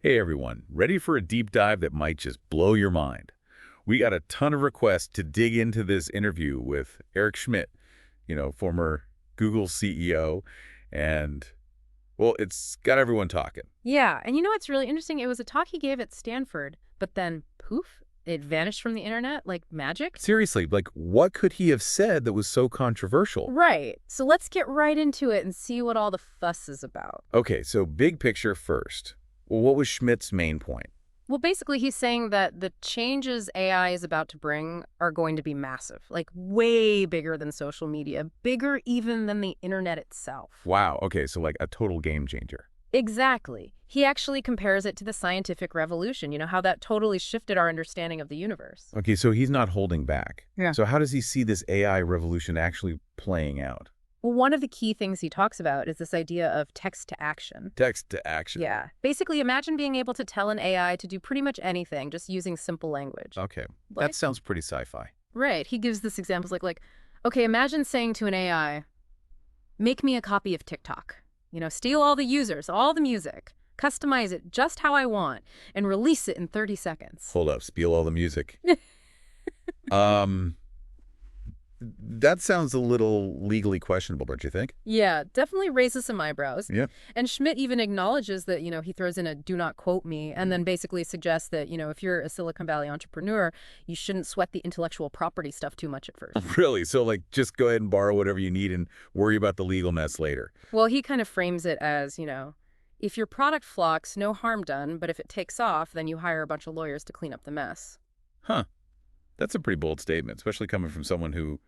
Hey everyone, ready for a deep dive that might just blow your mind? We got a ton of requests to dig into this interview with Eric Schmidt, former Google CEO, and, well, it's got everyone talking. Yeah, and you know what's really interesting? It was a talk he gave at Stanford, but then poof, it vanished from the internet like magic. Seriously, like, what could he have said that was so controversial? Right. So let's get right into it and see what all the fuss is about. Okay, so big picture first. Well, what was Schmidt's main point? Well, basically, he's saying that the changes AI is about to bring are going to be massive, like way bigger than social media, bigger even than the internet itself. Wow, okay, so like a total game changer. Exactly. He actually compares it to the scientific revolution, how that totally shifted our understanding of the universe. Okay, so he's not holding back. Yeah. So how does he see this AI revolution actually playing out? Well, one of the key things he talks about is this idea of text to action. Text to action. Yeah. Basically, imagine being able to tell an AI to do pretty much anything just using simple language. Okay, that Like, sounds pretty sci-fi. right. He gives this examples like, okay, imagine saying to an AI, make me a copy of TikTok. Steal all the users, all the music, customize it just how I want, and release it in 30 seconds. Hold up, spiel all the music. Um, that sounds a little legally questionable, don't you think? Yeah, definitely raises some eyebrows. Yeah. And Schmidt even acknowledges that, he throws in a do not quote me and then basically suggests that, if you're a Silicon Valley entrepreneur, you shouldn't sweat the intellectual property stuff too much at first. Really? So, like, just go ahead and borrow whatever you need and worry about the legal mess later. Well, he kind of frames it as, if your product flocks, no harm done, but if it takes off, then you hire a bunch of lawyers to clean up the mess. Huh. That's a pretty bold statement, especially coming from someone who,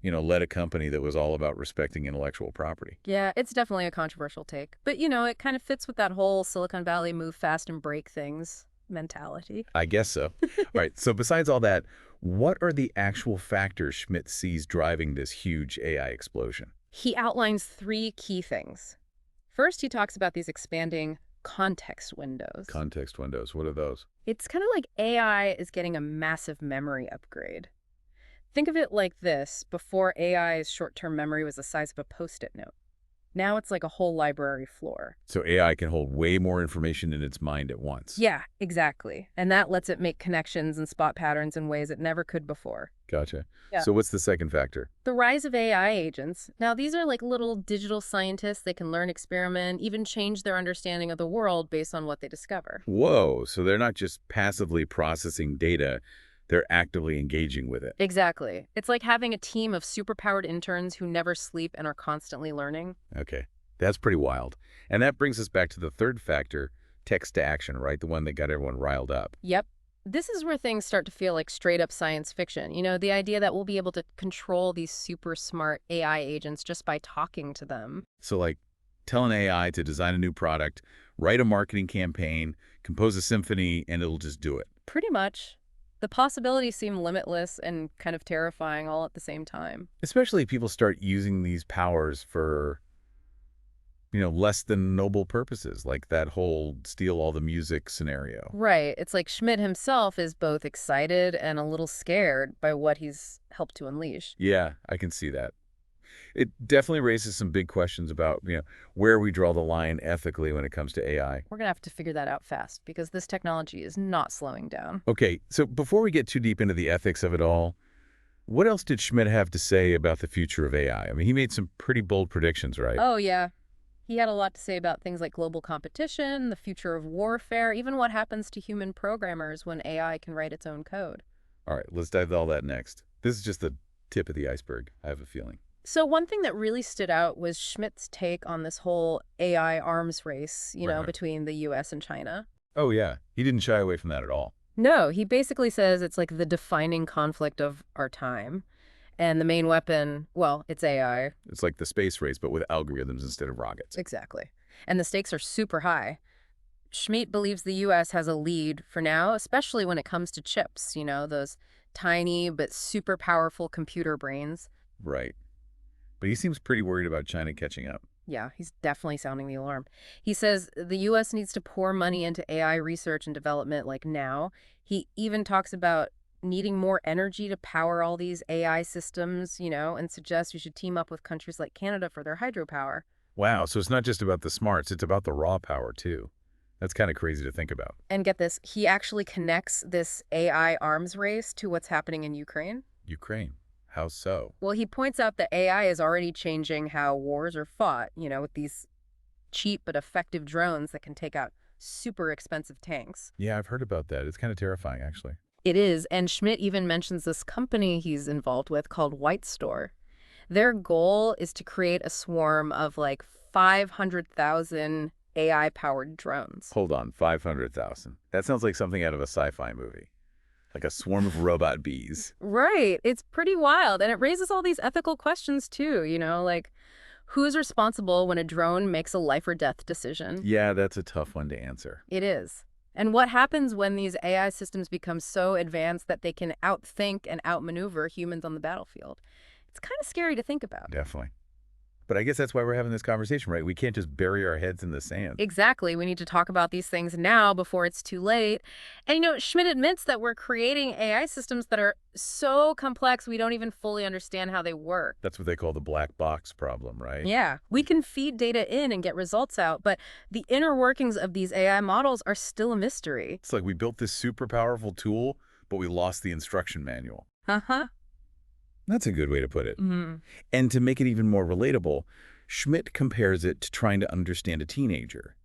led a company that was all about respecting intellectual property. Yeah, it's definitely a controversial take. But, it kind of fits with that whole Silicon Valley move fast and break things mentality. I guess so. All right, so besides all that, what are the actual factors Schmidt sees driving this huge AI explosion? He outlines three key things. First, he talks about these expanding context windows. Context windows, what are those? It's kind of like AI is getting a massive memory upgrade. Think of it like this. Before AI's short-term memory was the size of a Post-it note. Now it's like a whole library floor. So AI can hold way more information in its mind at once. Yeah, exactly. And that lets it make connections and spot patterns in ways it never could before. Gotcha. Yeah. So what's the second factor? The rise of AI agents. Now, these are like little digital scientists. They can learn, experiment, even change their understanding of the world based on what they discover. Whoa, so they're not just passively processing data, they're actively engaging with it. Exactly. It's like having a team of superpowered interns who never sleep and are constantly learning. Okay, that's pretty wild. And that brings us back to the third factor, text to action, right? The one that got everyone riled up. Yep. This is where things start to feel like straight up science fiction. The idea that we'll be able to control these super smart AI agents just by talking to them. So like, tell an AI to design a new product, write a marketing campaign, compose a symphony, and it'll just do it. Pretty much. The possibilities seem limitless and kind of terrifying all at the same time. Especially if people start using these powers for, less than noble purposes, like that whole steal all the music scenario. Right. It's like Schmidt himself is both excited and a little scared by what he's helped to unleash. Yeah, I can see that. It definitely raises some big questions about, where we draw the line ethically when it comes to AI. We're going to have to figure that out fast because this technology is not slowing down. Okay, so before we get too deep into the ethics of it all, what else did Schmidt have to say about the future of AI? I mean, he made some pretty bold predictions, right? Oh, yeah. He had a lot to say about things like global competition, the future of warfare, even what happens to human programmers when AI can write its own code. All right, let's dive into all that next. This is just the tip of the iceberg, I have a feeling. So one thing that really stood out was Schmidt's take on this whole AI arms race, Right. between the US and China. Oh, yeah. He didn't shy away from that at all. No, he basically says it's like the defining conflict of our time. And the main weapon, well, it's AI. It's like the space race, but with algorithms instead of rockets. Exactly. And the stakes are super high. Schmidt believes the US has a lead for now, especially when it comes to chips, those tiny but super powerful computer brains. Right. But he seems pretty worried about China catching up. Yeah, he's definitely sounding the alarm. He says the U.S. needs to pour money into AI research and development like now. He even talks about needing more energy to power all these AI systems, and suggests we should team up with countries like Canada for their hydropower. Wow, so it's not just about the smarts, it's about the raw power, too. That's kind of crazy to think about. And get this, he actually connects this AI arms race to what's happening in Ukraine. Ukraine. How so? Well, he points out that AI is already changing how wars are fought, with these cheap but effective drones that can take out super expensive tanks. Yeah, I've heard about that. It's kind of terrifying, actually. It is, and Schmidt even mentions this company he's involved with called White Store. Their goal is to create a swarm of like 500,000 AI-powered drones. Hold on, 500,000. That sounds like something out of a sci-fi movie. Like a swarm of robot bees. Right. It's pretty wild. And it raises all these ethical questions too, like who's responsible when a drone makes a life or death decision? Yeah, that's a tough one to answer. It is. And what happens when these AI systems become so advanced that they can outthink and outmaneuver humans on the battlefield? It's kind of scary to think about. Definitely. But I guess that's why we're having this conversation, right? We can't just bury our heads in the sand. Exactly. We need to talk about these things now before it's too late. And, Schmidt admits that we're creating AI systems that are so complex we don't even fully understand how they work. That's what they call the black box problem, right? Yeah. We can feed data in and get results out, but the inner workings of these AI models are still a mystery. It's like we built this super powerful tool, but we lost the instruction manual. Uh-huh. That's a good way to put it. Mm-hmm. And to make it even more relatable, Schmidt compares it to trying to understand a teenager.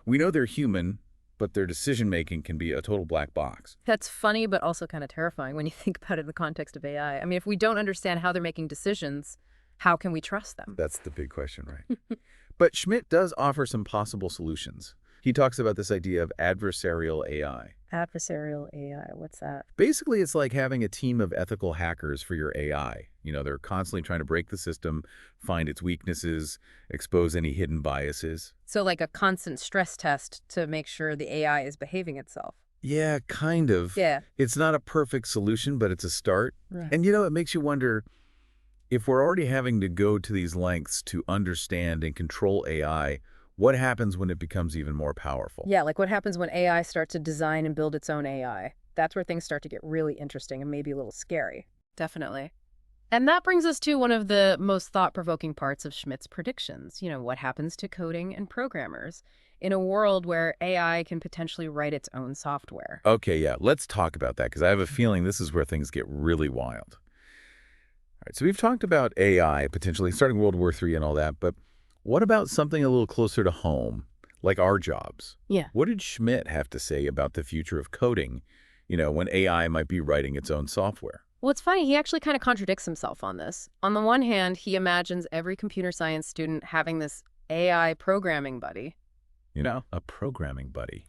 We know they're human, but their decision-making can be a total black box. That's funny, but also kind of terrifying when you think about it in the context of AI. I mean, if we don't understand how they're making decisions, how can we trust them? That's the big question, right? But Schmidt does offer some possible solutions. He talks about this idea of adversarial AI. Adversarial AI, what's that? Basically, it's like having a team of ethical hackers for your AI. They're constantly trying to break the system, find its weaknesses, expose any hidden biases. So like a constant stress test to make sure the AI is behaving itself. Yeah, kind of. Yeah. It's not a perfect solution, but it's a start. Right. And, it makes you wonder, if we're already having to go to these lengths to understand and control AI, what happens when it becomes even more powerful? Yeah, like what happens when AI starts to design and build its own AI? That's where things start to get really interesting and maybe a little scary. Definitely. And that brings us to one of the most thought-provoking parts of Schmidt's predictions. What happens to coding and programmers in a world where AI can potentially write its own software? Okay, yeah, let's talk about that, because I have a feeling this is where things get really wild. All right, so we've talked about AI potentially starting World War III and all that, but what about something a little closer to home, like our jobs? Yeah. What did Schmidt have to say about the future of coding, when AI might be writing its own software? Well, it's funny. He actually kind of contradicts himself on this. On the one hand, he imagines every computer science student having this AI programming buddy. A programming buddy.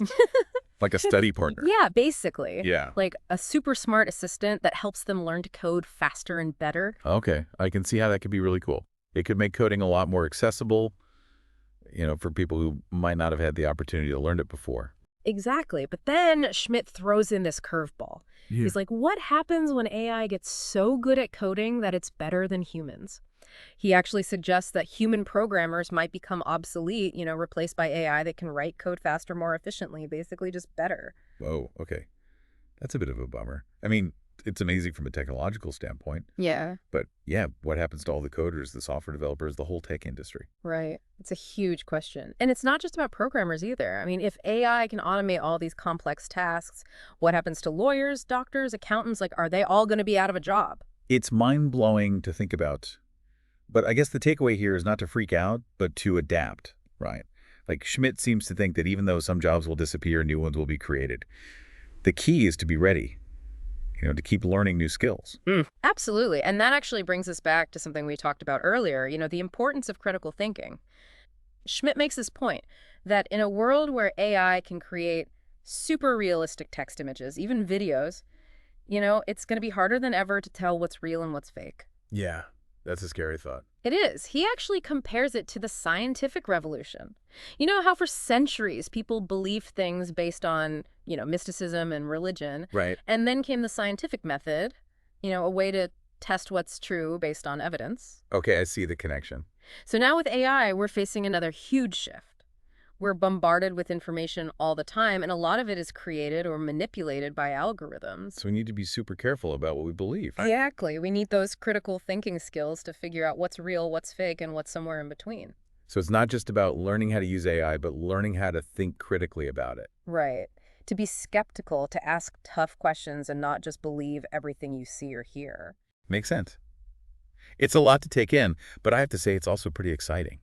Like a study partner. Yeah, basically. Yeah. Like a super smart assistant that helps them learn to code faster and better. Okay, I can see how that could be really cool. It could make coding a lot more accessible, for people who might not have had the opportunity to learn it before. Exactly. But then Schmidt throws in this curveball. Yeah. He's like, what happens when AI gets so good at coding that it's better than humans? He actually suggests that human programmers might become obsolete, replaced by AI that can write code faster, more efficiently, basically just better. Oh, okay. That's a bit of a bummer. I mean, it's amazing from a technological standpoint. Yeah. But yeah, what happens to all the coders, the software developers, the whole tech industry? Right. It's a huge question. And it's not just about programmers either. I mean, if AI can automate all these complex tasks, what happens to lawyers, doctors, accountants? Like, are they all going to be out of a job? It's mind-blowing to think about. But I guess the takeaway here is not to freak out, but to adapt, right? Like Schmidt seems to think that even though some jobs will disappear, new ones will be created. The key is to be ready, to keep learning new skills. Absolutely. And that actually brings us back to something we talked about earlier, the importance of critical thinking. Schmidt makes this point that in a world where AI can create super realistic text images, even videos, it's going to be harder than ever to tell what's real and what's fake. Yeah, that's a scary thought. It is. He actually compares it to the scientific revolution. You know how for centuries people believed things based on, mysticism and religion. Right. And then came the scientific method, a way to test what's true based on evidence. Okay, I see the connection. So now with AI, we're facing another huge shift. We're bombarded with information all the time, and a lot of it is created or manipulated by algorithms. So we need to be super careful about what we believe. Exactly. We need those critical thinking skills to figure out what's real, what's fake, and what's somewhere in between. So it's not just about learning how to use AI, but learning how to think critically about it. Right. To be skeptical, to ask tough questions and not just believe everything you see or hear. Makes sense. It's a lot to take in, but I have to say it's also pretty exciting.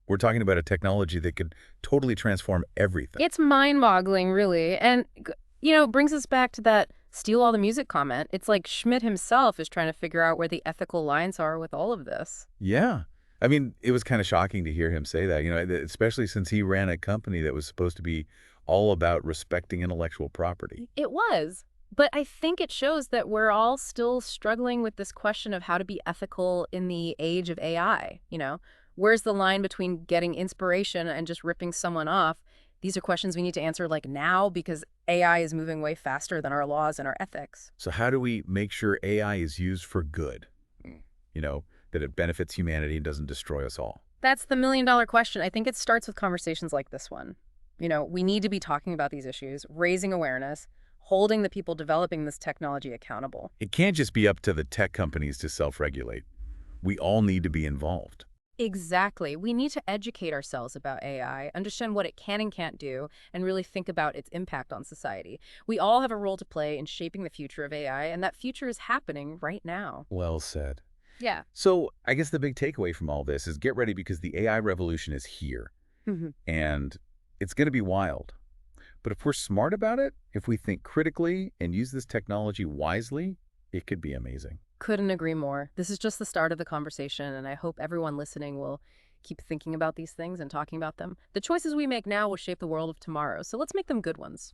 We're talking about a technology that could totally transform everything. It's mind-boggling, really. And, brings us back to that steal all the music comment. It's like Schmidt himself is trying to figure out where the ethical lines are with all of this. Yeah. I mean, it was kind of shocking to hear him say that, especially since he ran a company that was supposed to be all about respecting intellectual property. It was. But I think it shows that we're all still struggling with this question of how to be ethical in the age of AI. Where's the line between getting inspiration and just ripping someone off? These are questions we need to answer like now because AI is moving way faster than our laws and our ethics. So how do we make sure AI is used for good? You know, that it benefits humanity and doesn't destroy us all? That's the million-dollar question. I think it starts with conversations like this one. We need to be talking about these issues, raising awareness, holding the people developing this technology accountable. It can't just be up to the tech companies to self-regulate. We all need to be involved. Exactly. We need to educate ourselves about AI, understand what it can and can't do, and really think about its impact on society. We all have a role to play in shaping the future of AI, and that future is happening right now. Well said. Yeah. So I guess the big takeaway from all this is get ready because the AI revolution is here. And it's going to be wild. But if we're smart about it, if we think critically and use this technology wisely, it could be amazing. Couldn't agree more. This is just the start of the conversation, and I hope everyone listening will keep thinking about these things and talking about them. The choices we make now will shape the world of tomorrow, so let's make them good ones.